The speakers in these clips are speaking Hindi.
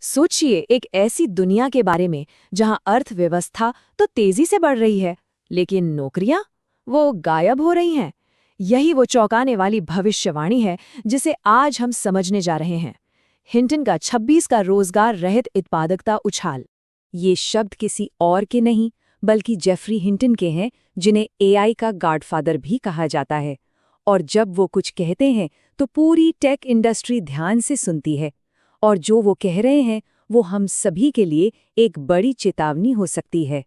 सोचिए एक ऐसी दुनिया के बारे में जहां अर्थव्यवस्था तो तेजी से बढ़ रही है, लेकिन नौकरियां वो गायब हो रही हैं। यही वो चौंकाने वाली भविष्यवाणी है जिसे आज हम समझने जा रहे हैं। हिंटन का 26 का रोजगार रहित उत्पादकता उछाल। ये शब्द किसी और के नहीं बल्कि जेफरी हिंटन के हैं, जिन्हें एआई का गॉडफादर भी कहा जाता है। और जब वो कुछ कहते हैं तो पूरी टेक इंडस्ट्री ध्यान से सुनती है। और जो वो कह रहे हैं वो हम सभी के लिए एक बड़ी चेतावनी हो सकती है।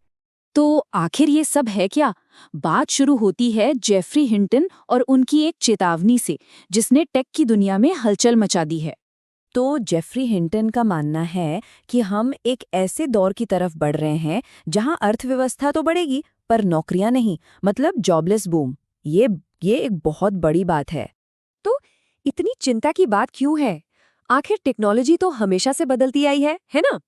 तो आखिर ये सब है क्या? बात शुरू होती है जेफरी हिंटन और उनकी एक चेतावनी से, जिसने टेक की दुनिया में हलचल मचा दी है। तो जेफरी हिंटन का मानना है कि हम एक ऐसे दौर की तरफ बढ़ रहे हैं जहां अर्थव्यवस्था तो बढ़ेगी पर नौकरियां नहीं, मतलब जॉबलेस बूम। ये एक बहुत बड़ी बात है। तो इतनी चिंता की बात क्यों है? आखिर टेक्नोलॉजी तो हमेशा से बदलती आई है ना?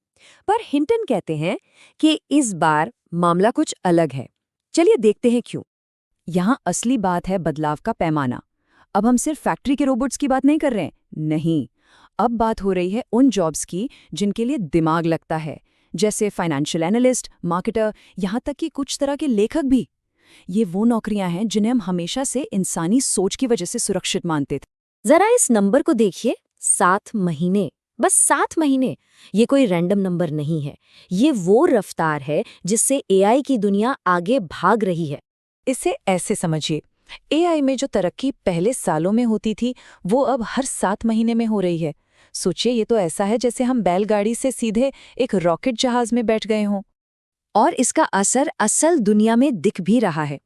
पर हिंटन कहते हैं कि इस बार मामला कुछ अलग है। चलिए देखते हैं क्यों। यहाँ असली बात है बदलाव का पैमाना। अब हम सिर्फ फैक्ट्री के रोबोट्स की बात नहीं कर रहे हैं, नहीं। अब बात हो रही है उन जॉब्स की जिनके लिए दिमाग लगता है, जैसे फाइनेंशियल एनालिस्ट, मार्केटर, यहाँ तक कि कुछ तरह के लेखक भी। ये वो नौकरियां हैं जिन्हें हम हमेशा से इंसानी सोच की वजह से सुरक्षित मानते थे। जरा इस नंबर को देखिए, 7 महीने, बस 7 महीने। ये कोई रैंडम नंबर नहीं है। ये वो रफ्तार है जिससे एआई की दुनिया आगे भाग रही है। इसे ऐसे समझिए, एआई में जो तरक्की पहले सालों में होती थी वो अब हर 7 महीने में हो रही है। सोचिए, ये तो ऐसा है जैसे हम बैलगाड़ी से सीधे एक रॉकेट जहाज में बैठ गए हों। और इसका असर असल दुनिया में दिख भी रहा है।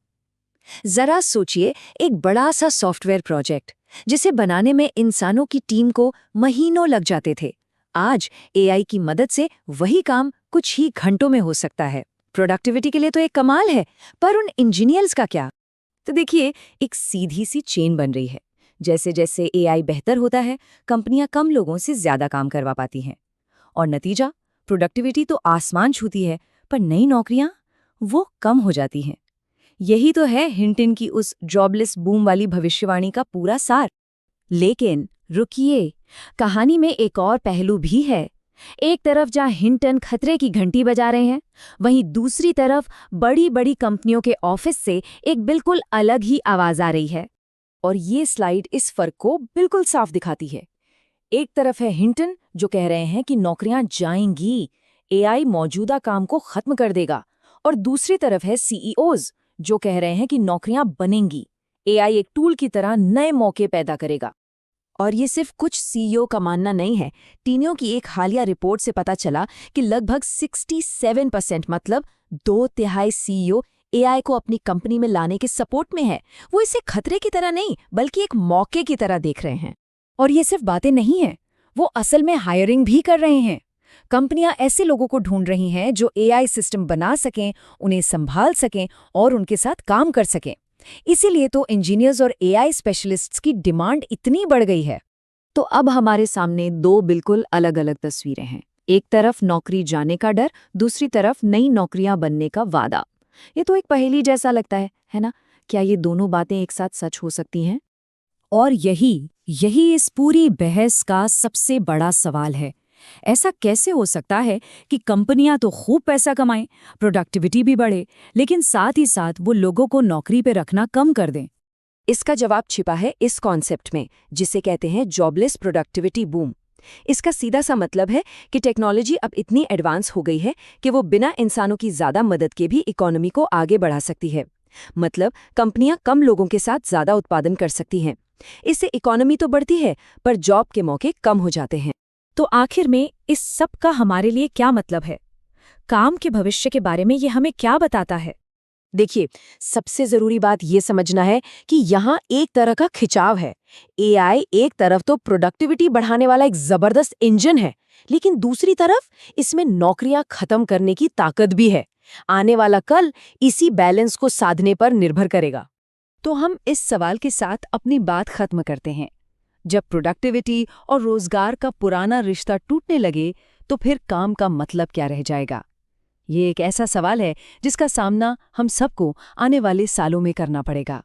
जरा सोचिए, एक बड़ा सा सॉफ्टवेयर प्रोजेक्ट जिसे बनाने में इंसानों की टीम को महीनों लग जाते थे, आज एआई की मदद से वही काम कुछ ही घंटों में हो सकता है। प्रोडक्टिविटी के लिए तो एक कमाल है, पर उन इंजीनियर्स का क्या? तो देखिए, एक सीधी सी चेन बन रही है। जैसे जैसे एआई बेहतर होता है, कंपनियां कम लोगों से ज्यादा काम करवा पाती हैं। और नतीजा, प्रोडक्टिविटी तो आसमान छूती है, पर नई नौकरियां वो कम हो जाती हैं। यही तो है हिंटन की उस जॉबलेस बूम वाली भविष्यवाणी का पूरा सार। लेकिन रुकिए, कहानी में एक और पहलू भी है। एक तरफ जहां हिंटन खतरे की घंटी बजा रहे हैं, वहीं दूसरी तरफ बड़ी बड़ी कंपनियों के ऑफिस से एक बिल्कुल अलग ही आवाज आ रही है। और ये स्लाइड इस फर्क को बिल्कुल साफ दिखाती है। एक तरफ है हिंटन जो कह रहे हैं कि नौकरियां जाएंगी, एआई मौजूदा काम को खत्म कर देगा। और दूसरी तरफ है सीईओज जो कह रहे हैं कि नौकरियां बनेंगी, एआई एक टूल की तरह नए मौके पैदा करेगा। और ये सिर्फ कुछ सीईओ का मानना नहीं है। टीनियो की एक हालिया रिपोर्ट से पता चला कि लगभग 67%, मतलब 2/3 सीईओ एआई को अपनी कंपनी में लाने के सपोर्ट में है। वो इसे खतरे की तरह नहीं बल्कि एक मौके की तरह देख रहे हैं। और ये सिर्फ बातें नहीं हैं, वो असल में हायरिंग भी कर रहे हैं। कंपनियां ऐसे लोगों को ढूंढ रही हैं जो एआई सिस्टम बना सकें, उन्हें संभाल सकें और उनके साथ काम कर सकें। इसीलिए तो इंजीनियर्स और एआई स्पेशलिस्ट्स की डिमांड इतनी बढ़ गई है। तो अब हमारे सामने दो बिल्कुल अलग अलग तस्वीरें हैं। एक तरफ नौकरी जाने का डर, दूसरी तरफ नई नौकरियां बनने का वादा। ये तो एक पहेली जैसा लगता है ना? क्या ये दोनों बातें एक साथ सच हो सकती हैं? और यही इस पूरी बहस का सबसे बड़ा सवाल है। ऐसा कैसे हो सकता है कि कंपनियां तो खूब पैसा कमाएं, प्रोडक्टिविटी भी बढ़े, लेकिन साथ ही साथ वो लोगों को नौकरी पे रखना कम कर दें? इसका जवाब छिपा है इस कॉन्सेप्ट में, जिसे कहते हैं जॉबलेस प्रोडक्टिविटी बूम। इसका सीधा सा मतलब है कि टेक्नोलॉजी अब इतनी एडवांस हो गई है कि वो बिना इंसानों की ज्यादा मदद के भी इकोनॉमी को आगे बढ़ा सकती है। मतलब कंपनियां कम लोगों के साथ ज्यादा उत्पादन कर सकती हैं। इससे इकोनॉमी तो बढ़ती है, पर जॉब के मौके कम हो जाते हैं। तो आखिर में इस सब का हमारे लिए क्या मतलब है? काम के भविष्य के बारे में ये हमें क्या बताता है? देखिए, सबसे जरूरी बात ये समझना है कि यहाँ एक तरह का खिंचाव है। एआई एक तरफ तो प्रोडक्टिविटी बढ़ाने वाला एक जबरदस्त इंजन है, लेकिन दूसरी तरफ इसमें नौकरियां खत्म करने की ताकत भी है। आने वाला कल इसी बैलेंस को साधने पर निर्भर करेगा। तो हम इस सवाल के साथ अपनी बात खत्म करते हैं। जब प्रोडक्टिविटी और रोजगार का पुराना रिश्ता टूटने लगे, तो फिर काम का मतलब क्या रह जाएगा? ये एक ऐसा सवाल है जिसका सामना हम सबको आने वाले सालों में करना पड़ेगा।